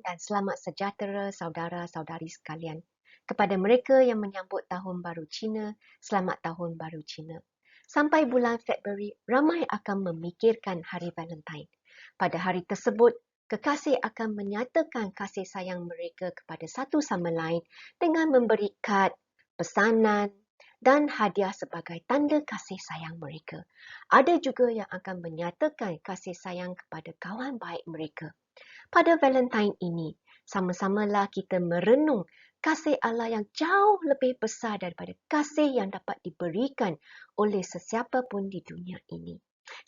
dan selamat sejahtera saudara-saudari sekalian. Kepada mereka yang menyambut Tahun Baru Cina, selamat Tahun Baru Cina. Sampai bulan Februari, ramai akan memikirkan Hari Valentine. Pada hari tersebut, kekasih akan menyatakan kasih sayang mereka kepada satu sama lain dengan memberi kad, pesanan dan hadiah sebagai tanda kasih sayang mereka. Ada juga yang akan menyatakan kasih sayang kepada kawan baik mereka. Pada Valentine ini, sama-samalah kita merenung kasih Allah yang jauh lebih besar daripada kasih yang dapat diberikan oleh sesiapa pun di dunia ini.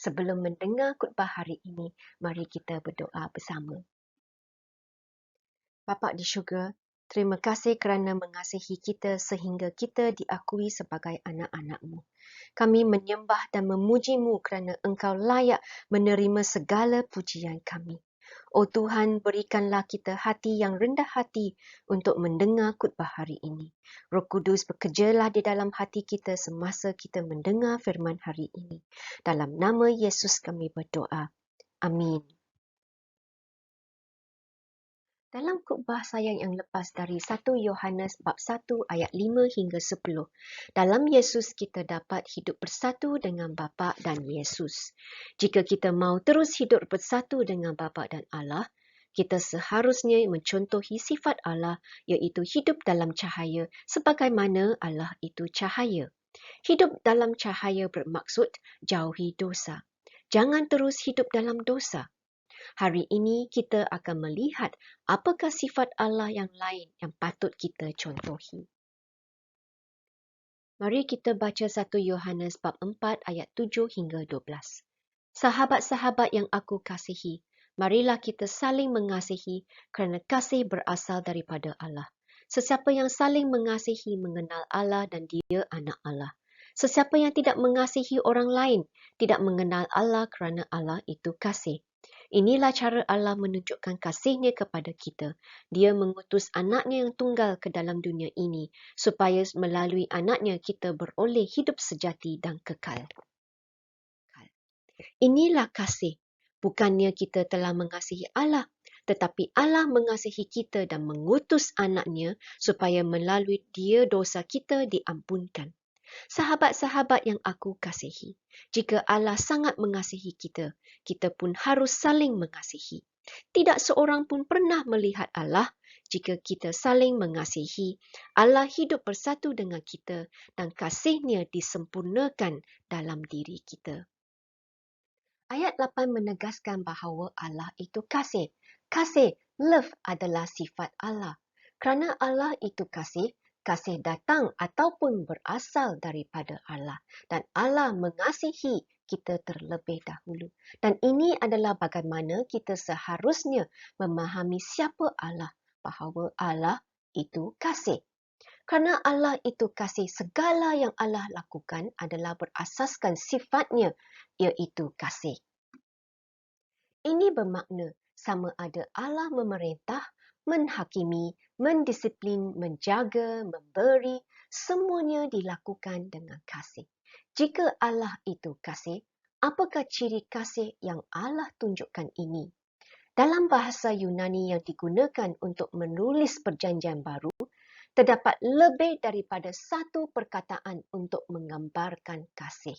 Sebelum mendengar khutbah hari ini, mari kita berdoa bersama. Bapa di syurga, terima kasih kerana mengasihi kita sehingga kita diakui sebagai anak-anak-Mu. Kami menyembah dan memuji-Mu kerana Engkau layak menerima segala pujian kami. Oh Tuhan, berikanlah kita hati yang rendah hati untuk mendengar khutbah hari ini. Roh Kudus bekerjalah di dalam hati kita semasa kita mendengar firman hari ini. Dalam nama Yesus kami berdoa. Amin. Dalam khutbah saya yang lepas dari 1 Yohanes bab 1 ayat 5 hingga 10, dalam Yesus kita dapat hidup bersatu dengan Bapa dan Yesus. Jika kita mahu terus hidup bersatu dengan Bapa dan Allah, kita seharusnya mencontohi sifat Allah, iaitu hidup dalam cahaya sebagaimana Allah itu cahaya. Hidup dalam cahaya bermaksud jauhi dosa. Jangan terus hidup dalam dosa. Hari ini kita akan melihat apakah sifat Allah yang lain yang patut kita contohi. Mari kita baca 1 Yohanes bab 4 ayat 7 hingga 12. Sahabat-sahabat yang aku kasihi, marilah kita saling mengasihi kerana kasih berasal daripada Allah. Sesiapa yang saling mengasihi mengenal Allah dan dia anak Allah. Sesiapa yang tidak mengasihi orang lain tidak mengenal Allah kerana Allah itu kasih. Inilah cara Allah menunjukkan kasih-Nya kepada kita. Dia mengutus anak-Nya yang tunggal ke dalam dunia ini supaya melalui anak-Nya kita beroleh hidup sejati dan kekal. Inilah kasih. Bukannya kita telah mengasihi Allah, tetapi Allah mengasihi kita dan mengutus anak-Nya supaya melalui Dia dosa kita diampunkan. Sahabat-sahabat yang aku kasihi, jika Allah sangat mengasihi kita, kita pun harus saling mengasihi. Tidak seorang pun pernah melihat Allah. Jika kita saling mengasihi, Allah hidup bersatu dengan kita dan kasih-Nya disempurnakan dalam diri kita. Ayat 8 menegaskan bahawa Allah itu kasih. Kasih, love adalah sifat Allah. Kerana Allah itu kasih, kasih datang ataupun berasal daripada Allah. Dan Allah mengasihi kita terlebih dahulu. Dan ini adalah bagaimana kita seharusnya memahami siapa Allah. Bahawa Allah itu kasih. Kerana Allah itu kasih, segala yang Allah lakukan adalah berasaskan sifatnya, iaitu kasih. Ini bermakna sama ada Allah memerintah, menghakimi, mendisiplin, menjaga, memberi, semuanya dilakukan dengan kasih. Jika Allah itu kasih, apakah ciri kasih yang Allah tunjukkan ini? Dalam bahasa Yunani yang digunakan untuk menulis perjanjian baru, terdapat lebih daripada satu perkataan untuk menggambarkan kasih.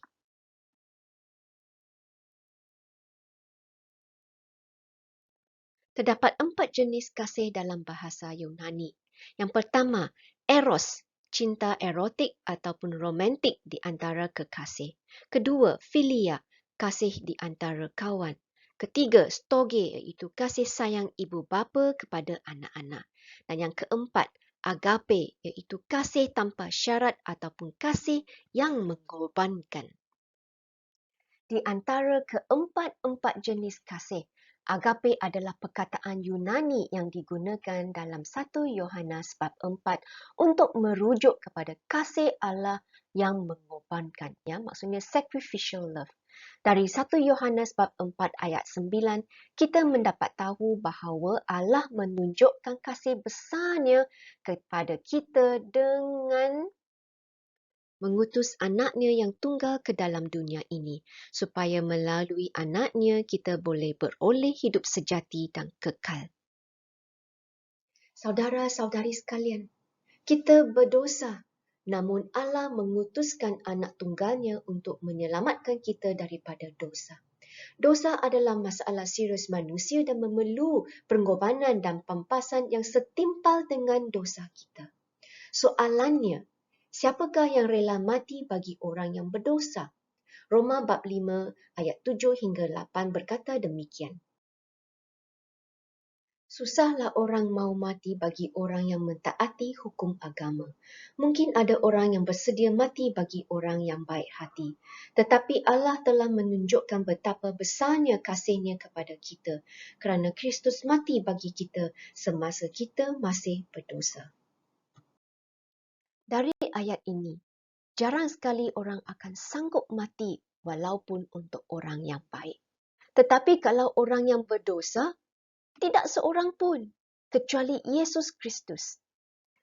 Terdapat 4 jenis kasih dalam bahasa Yunani. Yang pertama, eros, cinta erotik ataupun romantik di antara kekasih. Kedua, philia, kasih di antara kawan. Ketiga, storge, iaitu kasih sayang ibu bapa kepada anak-anak. Dan yang keempat, agape, iaitu kasih tanpa syarat ataupun kasih yang mengorbankan. Di antara keempat-empat jenis kasih, agape adalah perkataan Yunani yang digunakan dalam 1 Yohanes bab 4 untuk merujuk kepada kasih Allah yang mengorbankan. Ya, maksudnya sacrificial love. Dari 1 Yohanes bab 4 ayat 9, kita mendapat tahu bahawa Allah menunjukkan kasih besarnya kepada kita dengan mengutus anak-Nya yang tunggal ke dalam dunia ini, supaya melalui anak-Nya kita boleh beroleh hidup sejati dan kekal. Saudara-saudari sekalian, kita berdosa, namun Allah mengutuskan anak tunggalnya untuk menyelamatkan kita daripada dosa. Dosa adalah masalah serius manusia dan memerlu pengorbanan dan pampasan yang setimpal dengan dosa kita. Soalannya, siapakah yang rela mati bagi orang yang berdosa? Roma bab 5 ayat 7 hingga 8 berkata demikian. Susahlah orang mau mati bagi orang yang mentaati hukum agama. Mungkin ada orang yang bersedia mati bagi orang yang baik hati. Tetapi Allah telah menunjukkan betapa besarnya kasih-Nya kepada kita kerana Kristus mati bagi kita semasa kita masih berdosa. Dari ayat ini, jarang sekali orang akan sanggup mati walaupun untuk orang yang baik. Tetapi kalau orang yang berdosa, tidak seorang pun, kecuali Yesus Kristus.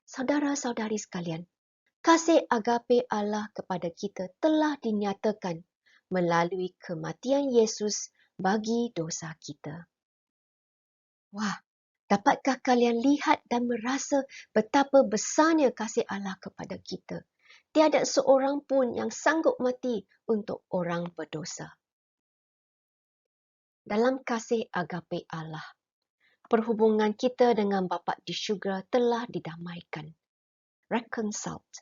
Saudara-saudari sekalian, kasih agape Allah kepada kita telah dinyatakan melalui kematian Yesus bagi dosa kita. Wah, dapatkah kalian lihat dan merasa betapa besarnya kasih Allah kepada kita? Tiada seorang pun yang sanggup mati untuk orang berdosa. Dalam kasih agape Allah, perhubungan kita dengan Bapa di syurga telah didamaikan. Reconciled.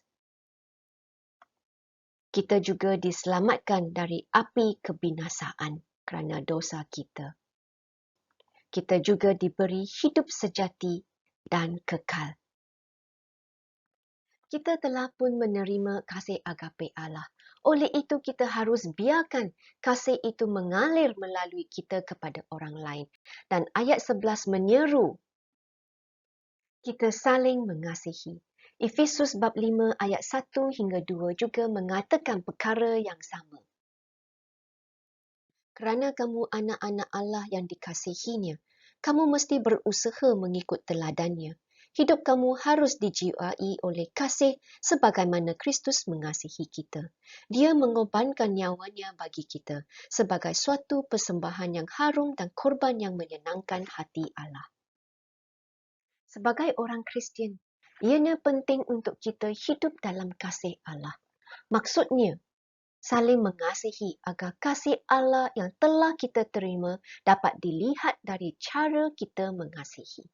Kita juga diselamatkan dari api kebinasaan kerana dosa kita. Kita juga diberi hidup sejati dan kekal. Kita telah pun menerima kasih agape Allah. Oleh itu kita harus biarkan kasih itu mengalir melalui kita kepada orang lain. Dan ayat 11 menyeru kita saling mengasihi. Efesus bab 5 ayat 1 hingga 2 juga mengatakan perkara yang sama. Kerana kamu anak-anak Allah yang dikasihinya, kamu mesti berusaha mengikut teladannya. Hidup kamu harus dijiwai oleh kasih sebagaimana Kristus mengasihi kita. Dia mengorbankan nyawanya bagi kita sebagai suatu persembahan yang harum dan korban yang menyenangkan hati Allah. Sebagai orang Kristian, ianya penting untuk kita hidup dalam kasih Allah. Maksudnya, saling mengasihi agar kasih Allah yang telah kita terima dapat dilihat dari cara kita mengasihi.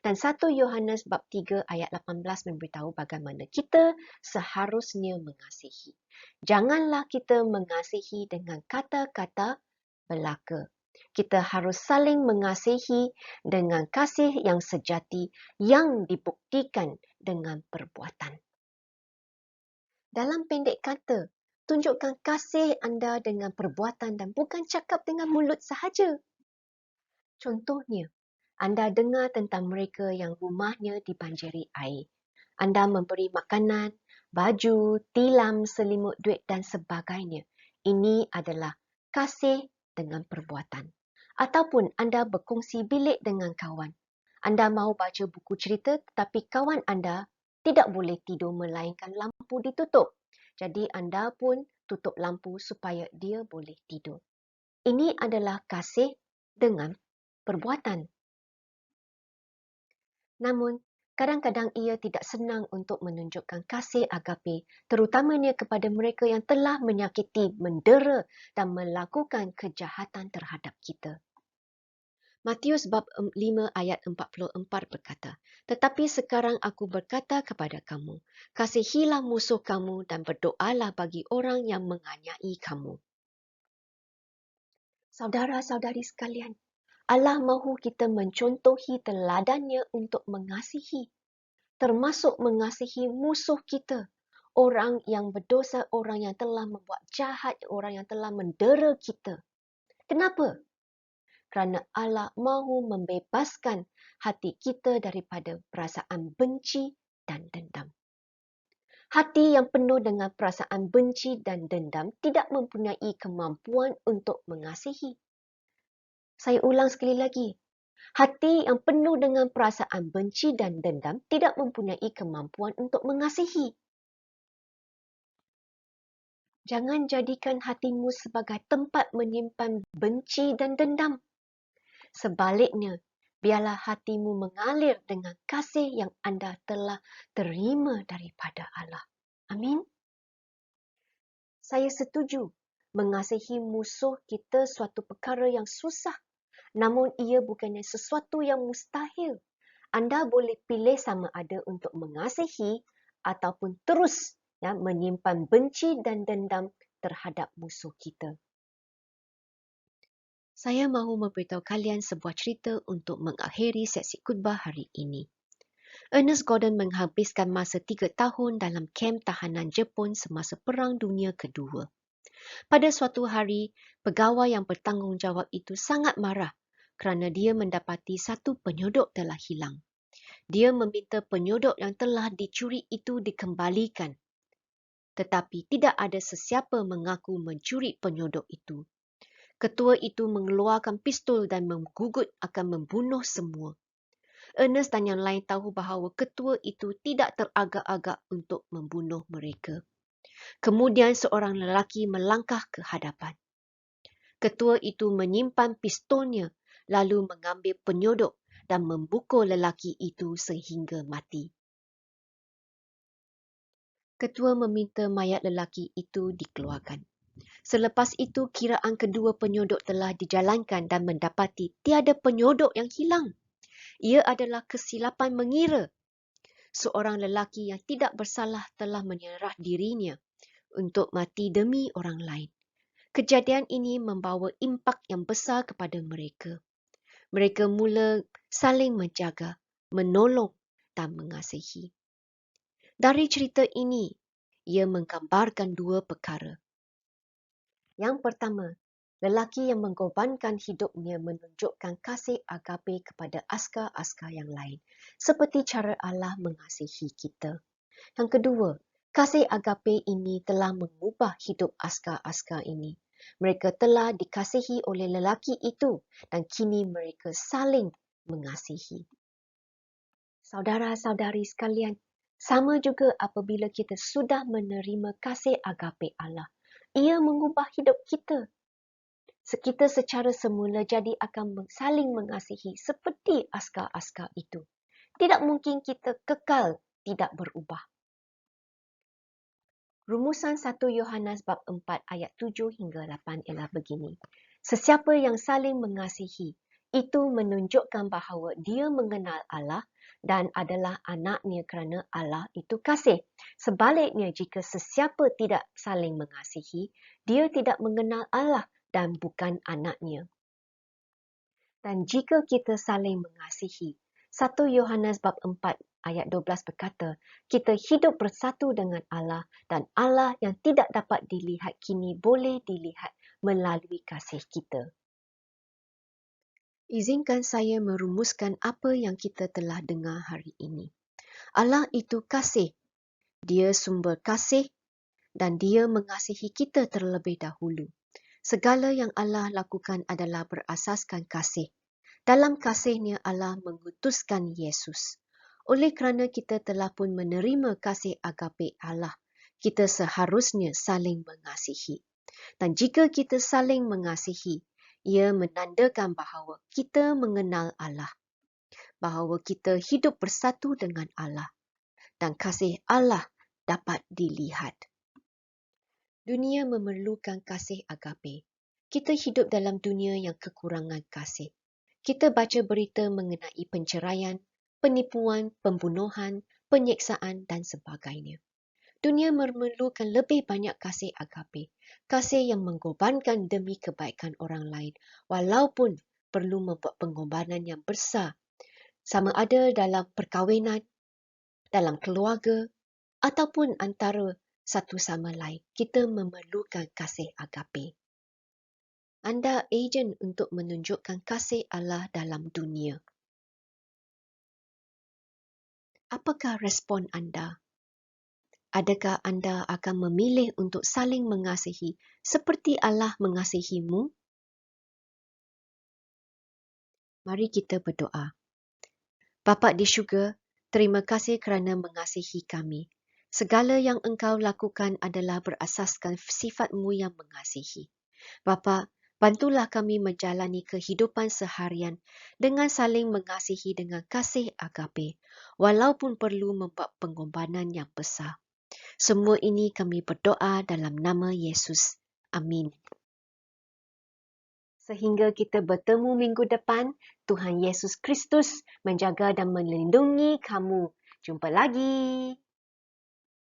Dan 1 Yohanes bab 3 ayat 18 memberitahu bagaimana kita seharusnya mengasihi. Janganlah kita mengasihi dengan kata-kata belaka. Kita harus saling mengasihi dengan kasih yang sejati yang dibuktikan dengan perbuatan. Dalam pendek kata, tunjukkan kasih anda dengan perbuatan dan bukan cakap dengan mulut sahaja. Contohnya, anda dengar tentang mereka yang rumahnya dibanjiri air. Anda memberi makanan, baju, tilam, selimut duit dan sebagainya. Ini adalah kasih dengan perbuatan. Ataupun anda berkongsi bilik dengan kawan. Anda mahu baca buku cerita tetapi kawan anda tidak boleh tidur melainkan lampu ditutup. Jadi anda pun tutup lampu supaya dia boleh tidur. Ini adalah kasih dengan perbuatan. Namun, kadang-kadang ia tidak senang untuk menunjukkan kasih agape, terutamanya kepada mereka yang telah menyakiti, mendera dan melakukan kejahatan terhadap kita. Matius bab 5 ayat 44 berkata, "Tetapi sekarang aku berkata kepada kamu, kasihilah musuh kamu dan berdoalah bagi orang yang menganiaya kamu." Saudara-saudari sekalian, Allah mahu kita mencontohi teladannya untuk mengasihi, termasuk mengasihi musuh kita, orang yang berdosa, orang yang telah membuat jahat, orang yang telah mendera kita. Kenapa? Kerana Allah mahu membebaskan hati kita daripada perasaan benci dan dendam. Hati yang penuh dengan perasaan benci dan dendam tidak mempunyai kemampuan untuk mengasihi. Saya ulang sekali lagi. Hati yang penuh dengan perasaan benci dan dendam tidak mempunyai kemampuan untuk mengasihi. Jangan jadikan hatimu sebagai tempat menyimpan benci dan dendam. Sebaliknya, Biarlah hatimu mengalir dengan kasih yang anda telah terima daripada Allah. Amin. Saya setuju, mengasihi musuh kita suatu perkara yang susah. Namun ia bukannya sesuatu yang mustahil. Anda boleh pilih sama ada untuk mengasihi ataupun terus menyimpan benci dan dendam terhadap musuh kita. Saya mahu memberitahu kalian sebuah cerita untuk mengakhiri sesi khutbah hari ini. Ernest Gordon menghabiskan masa 3 tahun dalam kem tahanan Jepun semasa Perang Dunia Kedua. Pada suatu hari, pegawai yang bertanggungjawab itu sangat marah kerana dia mendapati satu penyodok telah hilang. Dia meminta penyodok yang telah dicuri itu dikembalikan. Tetapi tidak ada sesiapa mengaku mencuri penyodok itu. Ketua itu mengeluarkan pistol dan menggugut akan membunuh semua. Ernest dan yang lain tahu bahawa ketua itu tidak teragak-agak untuk membunuh mereka. Kemudian seorang lelaki melangkah ke hadapan. Ketua itu menyimpan pistolnya lalu mengambil penyodok dan membukul lelaki itu sehingga mati. Ketua meminta mayat lelaki itu dikeluarkan. Selepas itu, kiraan kedua penyodok telah dijalankan dan mendapati tiada penyodok yang hilang. Ia adalah kesilapan mengira. Seorang lelaki yang tidak bersalah telah menyerah dirinya untuk mati demi orang lain. Kejadian ini membawa impak yang besar kepada mereka. Mereka mula saling menjaga, menolong dan mengasihi. Dari cerita ini, ia menggambarkan dua perkara. Yang pertama, lelaki yang mengorbankan hidupnya menunjukkan kasih agape kepada askar-askar yang lain, seperti cara Allah mengasihi kita. Yang kedua, kasih agape ini telah mengubah hidup askar-askar ini. Mereka telah dikasihi oleh lelaki itu dan kini mereka saling mengasihi. Saudara-saudari sekalian, sama juga apabila kita sudah menerima kasih agape Allah. Ia mengubah hidup kita. Kita secara semula jadi akan saling mengasihi seperti askar-askar itu. Tidak mungkin kita kekal tidak berubah. Rumusan 1 Yohanes bab 4 ayat 7 hingga 8 ialah begini. Sesiapa yang saling mengasihi, itu menunjukkan bahawa dia mengenal Allah dan adalah anaknya kerana Allah itu kasih. Sebaliknya, jika sesiapa tidak saling mengasihi, dia tidak mengenal Allah dan bukan anaknya. Dan jika kita saling mengasihi, 1 Yohanes bab 4 ayat 12 berkata, kita hidup bersatu dengan Allah dan Allah yang tidak dapat dilihat kini boleh dilihat melalui kasih kita. Izinkan saya merumuskan apa yang kita telah dengar hari ini. Allah itu kasih. Dia sumber kasih dan dia mengasihi kita terlebih dahulu. Segala yang Allah lakukan adalah berasaskan kasih. Dalam kasihnya Allah mengutuskan Yesus. Oleh kerana kita telah pun menerima kasih agape Allah, kita seharusnya saling mengasihi. Dan jika kita saling mengasihi, ia menandakan bahawa kita mengenal Allah, bahawa kita hidup bersatu dengan Allah, dan kasih Allah dapat dilihat. Dunia memerlukan kasih agape. Kita hidup dalam dunia yang kekurangan kasih. Kita baca berita mengenai penceraian, penipuan, pembunuhan, penyiksaan dan sebagainya. Dunia memerlukan lebih banyak kasih agape, kasih yang mengorbankan demi kebaikan orang lain, walaupun perlu membuat pengorbanan yang besar, sama ada dalam perkahwinan, dalam keluarga, ataupun antara satu sama lain. Kita memerlukan kasih agape. Anda ejen untuk menunjukkan kasih Allah dalam dunia. Apakah respon anda? Adakah anda akan memilih untuk saling mengasihi seperti Allah mengasihimu? Mari kita berdoa. Bapa di syurga, terima kasih kerana mengasihi kami. Segala yang Engkau lakukan adalah berasaskan sifat-Mu yang mengasihi. Bapa, Bantulah kami menjalani kehidupan seharian dengan saling mengasihi dengan kasih agape, walaupun perlu membuat pengorbanan yang besar. Semua ini kami berdoa dalam nama Yesus. Amin. Sehingga kita bertemu minggu depan, Tuhan Yesus Kristus menjaga dan melindungi kamu. Jumpa lagi.